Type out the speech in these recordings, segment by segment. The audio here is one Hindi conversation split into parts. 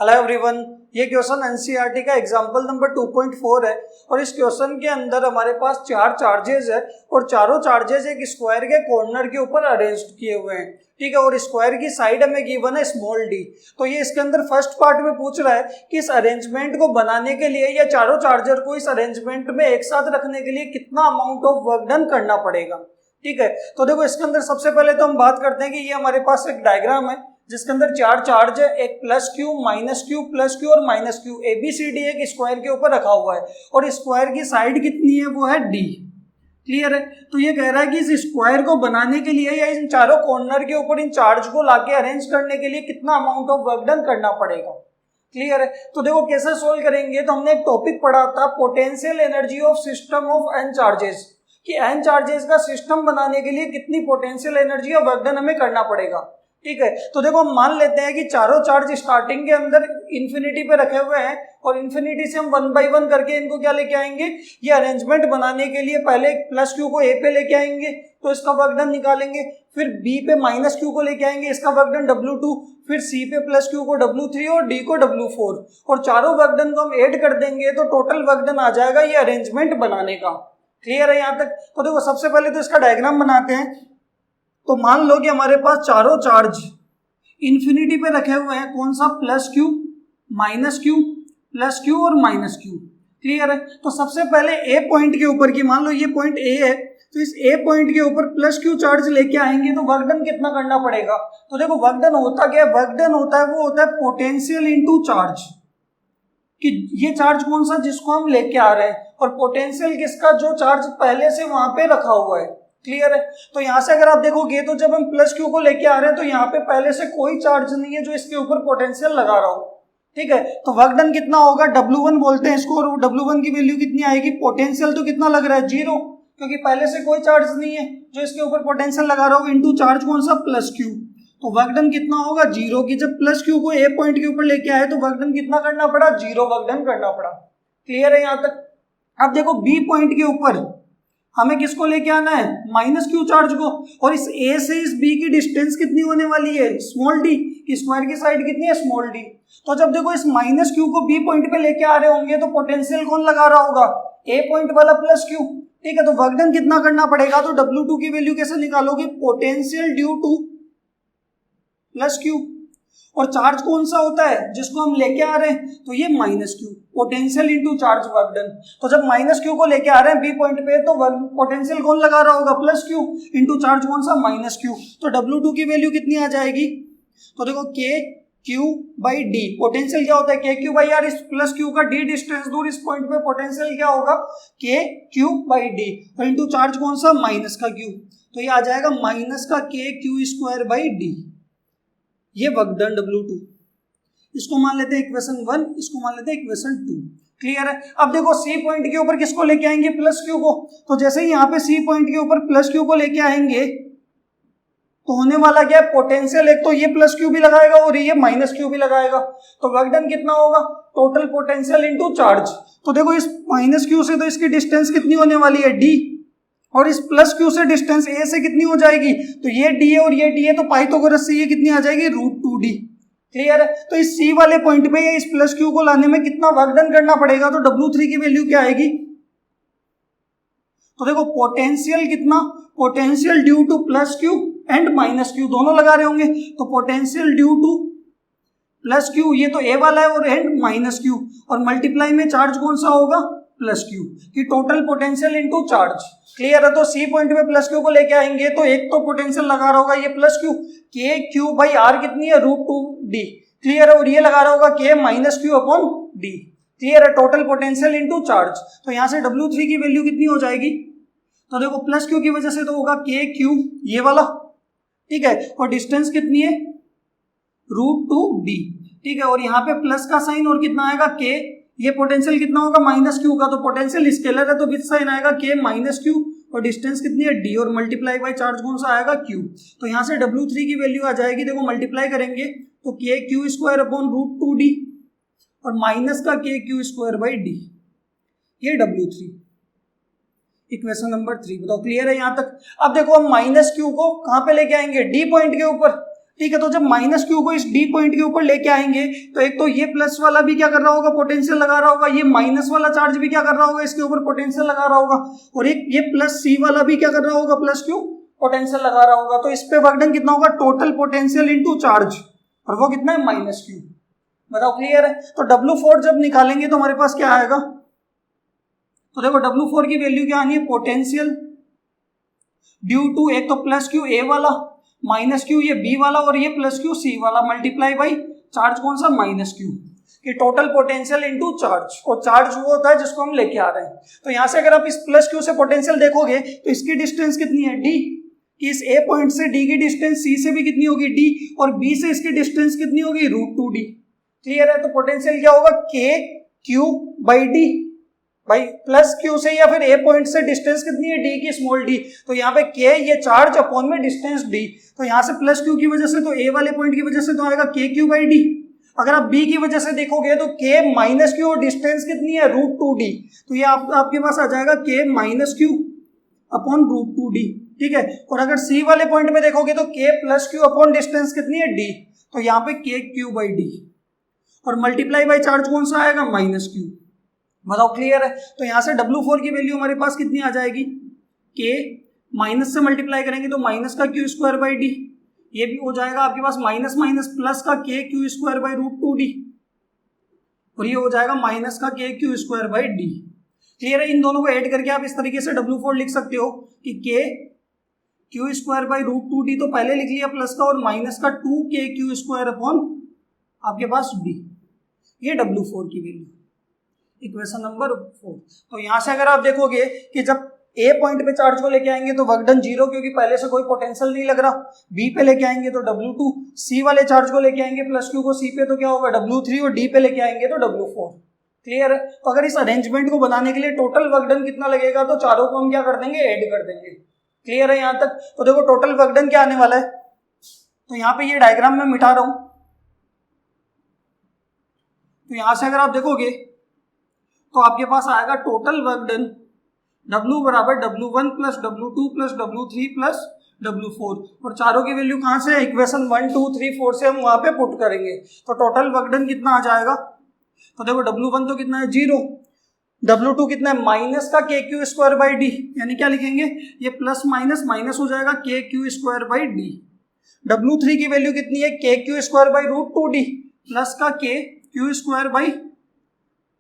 हेलो एवरीवन, ये क्वेश्चन एनसीईआरटी का एग्जांपल नंबर 2.4 है और इस क्वेश्चन के अंदर हमारे पास चार चार्जेस है और चारों चार्जेस एक स्क्वायर के कॉर्नर के ऊपर अरेंज किए हुए हैं। ठीक है, और स्क्वायर की साइड हमें गिवन है स्मॉल डी। तो ये इसके अंदर फर्स्ट पार्ट में पूछ रहा है कि इस अरेंजमेंट को बनाने के लिए या चारों चार्जर को इस अरेंजमेंट में एक साथ रखने के लिए कितना अमाउंट ऑफ वर्क डन करना पड़ेगा। ठीक है, तो देखो इसके अंदर सबसे पहले तो हम बात करते हैं कि ये हमारे पास एक डायग्राम है जिसके अंदर चार चार्ज है, एक plus Q, minus Q, plus Q और माइनस क्यू। ABCD एक स्क्वायर के ऊपर रखा हुआ है और स्क्वायर की साइड कितनी है, वो है डी। क्लियर है? तो ये कह रहा है कि इस स्क्वायर को बनाने के लिए या इन चारों कॉर्नर के ऊपर इन चार्ज को लाके अरेंज करने के लिए कितना अमाउंट ऑफ वर्क डन करना पड़ेगा। क्लियर है? तो देखो कैसे सोल्व करेंगे। तो हमने एक टॉपिक पढ़ा था, potential energy of system of N charges, कि एन चार्जेस का सिस्टम बनाने के लिए कितनी पोटेंशियल एनर्जी और वर्क डन हमें करना पड़ेगा। ठीक है, तो देखो हम मान लेते हैं कि चारों चार्ज स्टार्टिंग के अंदर इन्फिनिटी पे रखे हुए हैं और इन्फिनिटी से हम 1 बाय 1 करके इनको क्या लेके आएंगे, ये अरेंजमेंट बनाने के लिए पहले प्लस क्यू को ए पे लेके आएंगे तो इसका वर्क डन निकालेंगे, फिर बी पे माइनस क्यू को लेके आएंगे, इसका वर्क डन W2, फिर सी पे प्लस क्यू को W3 और डी को W4 और चारों वर्क डन को हम ऐड कर देंगे तो टोटल वर्क डन आ जाएगा ये अरेंजमेंट बनाने का। क्लियर है यहाँ तक? तो देखो सबसे पहले तो इसका डायग्राम बनाते हैं। तो मान लो कि हमारे पास चारों चार्ज इन्फिनिटी पे रखे हुए हैं, कौन सा, plus Q, minus Q, plus Q और माइनस क्यू। क्लियर है? तो सबसे पहले ए पॉइंट के ऊपर की, मान लो ये पॉइंट ए है, तो इस ए पॉइंट के ऊपर प्लस क्यू चार्ज लेके आएंगे तो वर्क डन कितना करना पड़ेगा। तो देखो वर्क डन होता क्या है, वर्क डन होता है वो होता है पोटेंशियल इनटू चार्ज, कि ये चार्ज कौन सा जिसको हम लेके आ रहे हैं और पोटेंशियल किसका, जो चार्ज पहले से वहां पे रखा हुआ है। क्लियर है? तो यहां से अगर आप देखोगे तो जब हम प्लस क्यू को लेके आ रहे हैं तो यहाँ पे पहले से कोई चार्ज नहीं है जो इसके ऊपर पोटेंशियल लगा रहा हो। ठीक है, तो वर्क डन कितना होगा, W1 बोलते हैं इसको, और W1 की वैल्यू कितनी आएगी, पोटेंशियल तो कितना लग रहा है, 0, क्योंकि पहले से कोई चार्ज नहीं है जो इसके ऊपर पोटेंशियल लगा रहा हो, इंटू चार्ज कौन सा, प्लस क्यू। तो वर्क डन कितना होगा, 0, की जब प्लस क्यू को ए पॉइंट के ऊपर लेके आए तो वर्क डन कितना करना पड़ा, 0 वर्क डन करना पड़ा। क्लियर है यहाँ तक? अब देखो बी पॉइंट के ऊपर हमें किसको लेके आना है, माइनस क्यू चार्ज को, और इस ए से इस बी की डिस्टेंस कितनी होने वाली है, स्मॉल डी, की स्क्वायर की साइड कितनी है, स्मॉल डी। तो जब देखो इस माइनस क्यू को बी पॉइंट पे लेके आ रहे होंगे तो पोटेंशियल कौन लगा रहा होगा, ए पॉइंट वाला प्लस क्यू। ठीक है, तो वर्क डन कितना करना पड़ेगा, तो W2 की वैल्यू कैसे निकालोगे, potential due two plus Q, और चार्ज कौन सा होता है जिसको हम लेके आ रहे हैं, तो ये minus Q, potential into charge work done. तो जब माइनस क्यू को लेके आ रहे हैं बी पॉइंट पे तो पोटेंशियल कौन लगा रहा होगा, प्लस क्यू, इनटू चार्ज कौन सा, माइनस क्यू। तो W2 की वैल्यू कितनी आ जाएगी, तो देखो के क्यू बाई डी, पोटेंशियल क्या होता है, के क्यू बाई आर, इस प्लस क्यू का डी डिस्टेंस दूर, इस पॉइंट पे पोटेंशियल क्या होगा, के क्यू बाई डी, और इनटू चार्ज कौन सा, माइनस का क्यू। तो ये आ जाएगा माइनस का के क्यू स्क्वायर बाई डी, ये वर्क डन W2। इसको मान लेते हैं इक्वेशन 1, इसको मान लेते हैं इक्वेशन 2। क्लियर है? अब देखो सी पॉइंट के ऊपर किसको लेके आएंगे, प्लस क्यू को। तो जैसे ही यहाँ पे सी पॉइंट के ऊपर प्लस क्यू को लेके आएंगे तो होने वाला क्या है, पोटेंशियल एक तो ये प्लस क्यू भी लगाएगा और ये माइनस क्यू भी लगाएगा, तो वर्क डन कितना होगा, टोटल पोटेंशियल इनटू चार्ज। तो देखो इस माइनस क्यू से तो इसकी डिस्टेंस कितनी होने वाली है, डी, और इस प्लस क्यू से डिस्टेंस ए से कितनी हो जाएगी, तो ये डी है और ये डी है, तो पाइथागोरस से ये कितनी आ जाएगी, √2d। क्लियर है? तो इस सी वाले पॉइंट पे या इस प्लस क्यू को लाने में कितना वर्क डन करना पड़ेगा, तो W3 की वैल्यू क्या आएगी, तो देखो पोटेंशियल कितना, potential due two plus Q and minus Q दोनों लगा रहे होंगे, तो potential due two plus Q, ये तो ए वाला है, और एंड माइनस क्यू, और मल्टीप्लाई में चार्ज कौन सा होगा, प्लस क्यू, की total potential into charge. Clear है? तो सी पॉइंट पे प्लस क्यू को लेके आएंगे तो एक तो पोटेंशियल लगा रहा होगा ये प्लस क्यू, के क्यू बाई आर कितनी है, √2d। क्लियर है? और ये लगा रहा होगा के minus Q upon D. Clear है? Total potential into charge. तो यहाँ से W3 की वैल्यू कितनी हो जाएगी, तो देखो प्लस क्यू की वजह से तो होगा के क्यू, ये वाला, ठीक है, और डिस्टेंस कितनी है, √2d। ठीक है, और यहाँ पे प्लस का साइन और कितना आएगा, के, ये पोटेंशियल कितना होगा, माइनस क्यू का, तो पोटेंशियल स्केलर है तो विद साइन आएगा के माइनस क्यू, और डिस्टेंस कितनी है, डी, और मल्टीप्लाई बाय चार्ज कौन सा आएगा, क्यू। तो यहाँ से W3 की वैल्यू आ जाएगी, देखो मल्टीप्लाई करेंगे तो के क्यू स्क्वायर अपॉन √2d और माइनस का के क्यू स्क्वायर बाई डी, ये W3, इक्वेशन नंबर 3। बताओ क्लियर है यहाँ तक? अब देखो हम माइनस क्यू को कहाँ पे लेके आएंगे, डी पॉइंट के ऊपर। ठीक है, तो जब माइनस क्यू को इस डी पॉइंट के ऊपर लेके आएंगे तो एक तो ये प्लस वाला भी क्या कर रहा होगा, पोटेंशियल लगा रहा होगा, ये माइनस वाला चार्ज भी क्या कर रहा होगा, इसके ऊपर पोटेंशियल लगा रहा होगा, और एक ये प्लस सी वाला भी क्या कर रहा होगा, प्लस क्यू पोटेंशियल लगा रहा होगा। तो इस पे वर्क डन कितना होगा, टोटल पोटेंशियल इनटू चार्ज, और वो कितना है, माइनस क्यू। बताओ क्लियर है। तो W4 जब निकालेंगे तो हमारे पास क्या आएगा, तो देखो W4 की वैल्यू क्या आनी है, पोटेंशियल ड्यू टू एक तो प्लस क्यू ए वाला, माइनस क्यू ये बी वाला, और ये प्लस क्यू सी वाला, मल्टीप्लाई बाई चार्ज कौन सा, माइनस क्यू, कि टोटल पोटेंशियल इनटू चार्ज, और चार्ज वो होता है जिसको हम लेके आ रहे हैं। तो यहां से अगर आप इस प्लस क्यू से पोटेंशियल देखोगे तो इसकी डिस्टेंस कितनी है, डी, कि इस ए पॉइंट से डी की डिस्टेंस सी से भी कितनी होगी, डी, और बी से इसकी डिस्टेंस कितनी होगी, √2d। क्लियर है। तो पोटेंशियल क्या होगा, के क्यू बाई डी, भाई प्लस क्यू से या फिर ए पॉइंट से डिस्टेंस कितनी है, डी की, स्मॉल डी, तो यहाँ पे के ये चार्ज अपॉन में डिस्टेंस डी, तो यहाँ से प्लस क्यू की वजह से तो ए वाले पॉइंट की वजह से तो आएगा के क्यू बाई डी। अगर आप बी की वजह से देखोगे तो के माइनस क्यू और डिस्टेंस कितनी है, √2d, तो ये आपके पास आ जाएगा के माइनस क्यू अपॉन √2d। ठीक है। और अगर सी वाले पॉइंट में देखोगे तो के प्लस क्यू अपॉन डिस्टेंस कितनी है, डी, तो यहाँ पे के क्यू बाई डी, और मल्टीप्लाई बाई चार्ज कौन सा आएगा, माइनस क्यू। बताओ क्लियर है। तो यहां से W4 की वैल्यू हमारे पास कितनी आ जाएगी, के माइनस से मल्टीप्लाई करेंगे तो माइनस का क्यू स्क्वायर बाई डी, ये भी हो जाएगा आपके पास माइनस माइनस प्लस का के क्यू स्क्वायर बाई √2d, और ये हो जाएगा माइनस का के Q square by D. Clear है। इन दोनों को ऐड करके आप इस तरीके से W4 लिख सकते हो कि के क्यू स्क्वायर बाई √2d तो पहले लिख लिया प्लस का, और माइनस का 2k क्यू स्क्वायर अपॉन आपके पास डी, ये W4 की वैल्यू, इक्वेशन नंबर 4। तो यहां से अगर आप देखोगे कि जब ए पॉइंट पे चार्ज को लेके आएंगे तो वर्क डन 0, क्योंकि पहले से कोई पोटेंशियल नहीं लग रहा। बी पे लेके आएंगे तो W2, सी वाले चार्ज को लेके आएंगे प्लस क्यू को सी पे तो क्या होगा, W3, और डी पे लेके आएंगे तो W4। क्लियर है। तो अगर इस अरेंजमेंट को बनाने के लिए टोटल वर्क डन कितना लगेगा, तो चारों को हम क्या कर देंगे, ऐड कर देंगे। क्लियर है यहाँ तक। तो देखो टोटल वर्क डन क्या आने वाला है, तो यहाँ पे ये डायग्राम मैं मिटा रहा हूं। तो यहां से अगर आप देखोगे तो आपके पास आएगा टोटल वर्क डन W बराबर W1 plus W2 plus W3 plus W4, और चारों की वैल्यू कहां से, इक्वेशन 1 2 3 4 से हम वहां पे पुट करेंगे। तो टोटल वर्क डन कितना आ जाएगा, तो देखो W1 तो कितना है, 0, W2 कितना है, माइनस का के क्यू स्क्वायर बाई डी, यानी क्या लिखेंगे, ये प्लस माइनस माइनस हो जाएगा के Q square by D. W3 की वैल्यू कितनी है, के Q square by √2d plus का के क्यू स्क्वायर बाई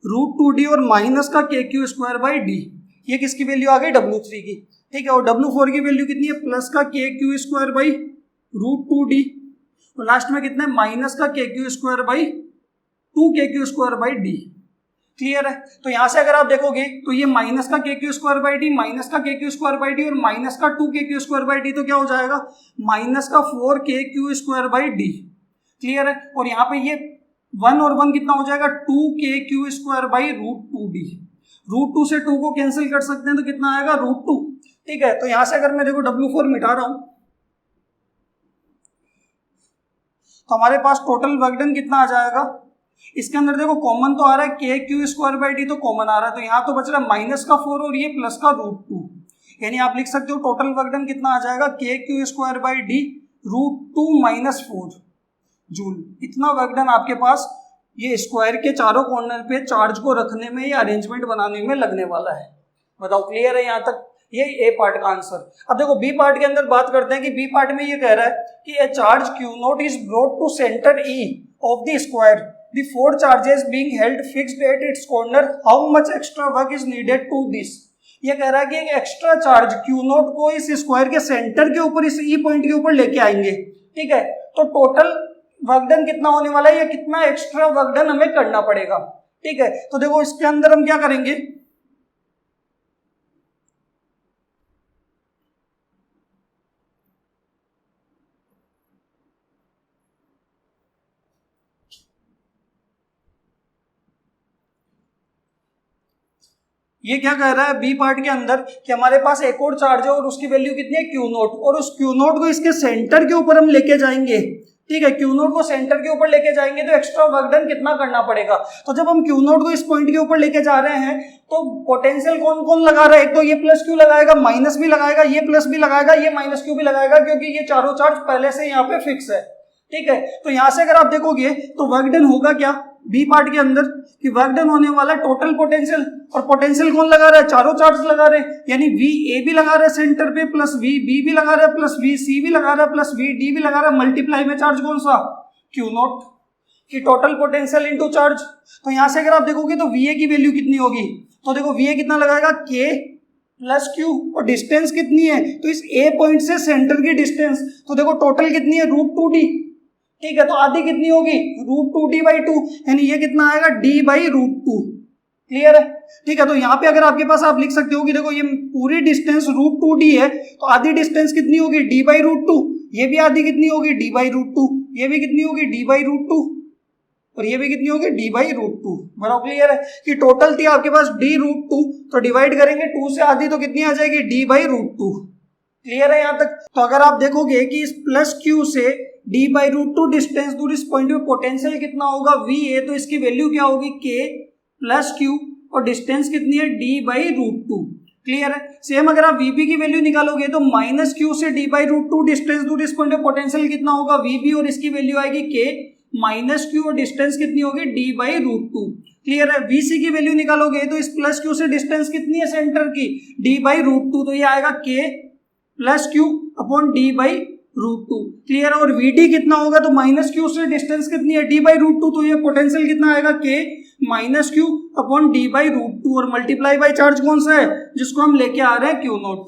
√2d और माइनस का के क्यू स्क्वायर बाई डी। ये किसकी वैल्यू आ गई, W3 की। ठीक है। और W4 की वैल्यू कितनी है, प्लस का के क्यू स्क्वायर बाई √2d, और लास्ट में कितना है, माइनस का के Q square by 2k Q square by D. Clear है। तो यहां से अगर आप देखोगे तो ये माइनस का के Q square by D, minus का के क्यू स्क्वायर बाई डी और माइनस का 2k Q square by D, तो क्या हो जाएगा, माइनस का 4k Q square by D. Clear है। और यहाँ पे ये 1 और 1 कितना हो जाएगा, 2k Q square by √2d। √2 से 2 को कैंसिल कर सकते हैं तो कितना आएगा, √2। ठीक है। तो यहां से अगर मैं देखो W4 मिटा रहा हूं तो हमारे पास टोटल वर्क डन कितना आ जाएगा, इसके अंदर देखो कॉमन तो आ रहा है के क्यू स्क्वायर बाई डी, तो कॉमन आ रहा है, तो यहाँ तो बच रहा है माइनस का 4 और ये प्लस का √2, यानी आप लिख सकते हो टोटल वर्क डन कितना आ जाएगा, के Q square by D √2 minus 4 joule. इतना वर्क डन आपके पास ये स्क्वायर के चारों कॉर्नर पे चार्ज को रखने में या अरेंजमेंट बनाने में लगने वाला है। बताओ क्लियर है यहाँ तक, ये ए पार्ट का आंसर। अब देखो बी पार्ट के अंदर बात करते हैं कि बी पार्ट में ये कह रहा है कि a charge q naught is brought to centre E of the square, the 4 charges being held fixed at its corner, how much extra work is needed to this. ये कह रहा है कि एक एक्स्ट्रा चार्ज क्यू नॉट को इस स्क्वायर के सेंटर के ऊपर, इस ई पॉइंट के ऊपर लेके आएंगे। ठीक है। तो टोटल वर्क डन कितना होने वाला है, या कितना एक्स्ट्रा वर्क डन हमें करना पड़ेगा। ठीक है। तो देखो इसके अंदर हम क्या करेंगे, ये क्या कह रहा है बी पार्ट के अंदर कि हमारे पास एक और चार्ज है और उसकी वैल्यू कितनी है, क्यू नोट, और उस क्यू नोट को इसके सेंटर के ऊपर हम लेके जाएंगे। ठीक है। क्यू नोट को सेंटर के ऊपर लेके जाएंगे तो एक्स्ट्रा वर्क डन कितना करना पड़ेगा। तो जब हम क्यू नोट को इस पॉइंट के ऊपर लेके जा रहे हैं तो पोटेंशियल कौन कौन लगा रहा है, एक तो ये प्लस क्यू लगाएगा, माइनस भी लगाएगा, ये प्लस भी लगाएगा, ये माइनस क्यू भी लगाएगा, क्योंकि ये चारों चार्ज पहले से यहाँ पे फिक्स है। ठीक है। तो यहां से अगर आप देखोगे तो वर्क डन होगा क्या बी पार्ट के अंदर कि वर्क डन होने वाला टोटल पोटेंशियल, और पोटेंशियल कौन लगा रहा है, चारों चार्ज लगा रहे हैं, यानी वी ए भी लगा रहा है सेंटर पे, प्लस वी बी भी लगा रहा है, प्लस वी सी भी लगा रहा है, प्लस वी डी भी लगा रहा है, मल्टीप्लाई में चार्ज कौन सा, क्यू नॉट, कि टोटल पोटेंशियल इनटू चार्ज। तो यहां से अगर आप देखोगे तो वी ए की वैल्यू कितनी होगी, तो देखो वी ए कितना लगाएगा के प्लस क्यू, और डिस्टेंस कितनी है, तो इस ए पॉइंट से सेंटर की डिस्टेंस, तो देखो टोटल कितनी है √2d, ठीक है। तो आधी कितनी होगी √2d/2, यानी ये कितना आएगा d/√2, क्लियर है, ठीक है। तो यहाँ पे अगर आपके पास आप लिख सकते हो कि देखो ये पूरी डिस्टेंस √2d है, तो आधी डिस्टेंस कितनी होगी d/√2, ये भी आधी कितनी होगी d/√2, ये भी कितनी होगी d/√2, और ये भी कितनी होगी d/√2, बराबर क्लियर है कि टोटल थी आपके पास d√2, तो डिवाइड करेंगे 2 से आधी तो कितनी आ जाएगी d/√2, क्लियर है यहाँ तक। तो अगर आप देखोगे कि इस प्लस क्यू से d/√2 डिस्टेंस दूर इस पॉइंट पे पोटेंशियल कितना होगा Va, तो इसकी वैल्यू क्या होगी k प्लस क्यू, और डिस्टेंस कितनी है d/√2, क्लियर है। सेम अगर आप Vb की वैल्यू निकालोगे तो माइनस क्यू से d/√2 डिस्टेंस दूर इस पॉइंट पे पोटेंशियल कितना होगा Vb, और इसकी वैल्यू आएगी k माइनस क्यू, और डिस्टेंस कितनी होगी d/√2, क्लियर है। Vc की वैल्यू निकालोगे तो इस प्लस क्यू से डिस्टेंस कितनी है सेंटर की d/√2, तो ये आएगा k plus Q upon d/√2, clear है। और Vd कितना होगा, तो माइनस क्यू से डिस्टेंस कितनी है d/√2, तो ये पोटेंशियल कितना आएगा k minus Q upon d/√2, और मल्टीप्लाई बाय चार्ज कौन सा है जिसको हम लेके आ रहे हैं क्यू नॉट,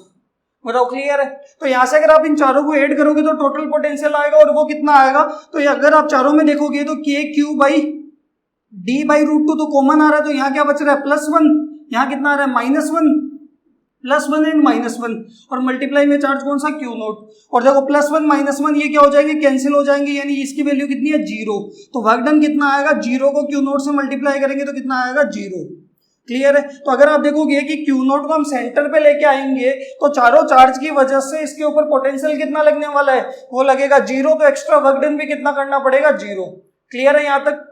बताओ क्लियर है। तो यहां से अगर आप इन चारों को ऐड करोगे तो टोटल पोटेंशियल आएगा, और वो कितना आएगा, तो ये अगर आप चारों में देखोगे तो k क्यू बाई d/√2 तो कॉमन आ रहा है, तो यहाँ क्या बच रहा है +1, यहाँ कितना आ रहा है -1, +1 एंड -1, और मल्टीप्लाई में चार्ज कौन सा क्यू नॉट, और देखो +1 -1 ये क्या हो जाएंगे, कैंसिल हो जाएंगे, यानी इसकी वैल्यू कितनी है 0, तो वर्क डन कितना आएगा, 0 को क्यू नॉट से मल्टीप्लाई करेंगे तो कितना आएगा 0, क्लियर है। तो अगर आप देखोगे कि क्यू नॉट को हम सेंटर पे लेके आएंगे तो चारों चार्ज की वजह से इसके ऊपर पोटेंशियल कितना लगने वाला है, वो लगेगा 0, तो एक्स्ट्रा वर्क डन भी कितना करना पड़ेगा 0, क्लियर है यहाँ तक।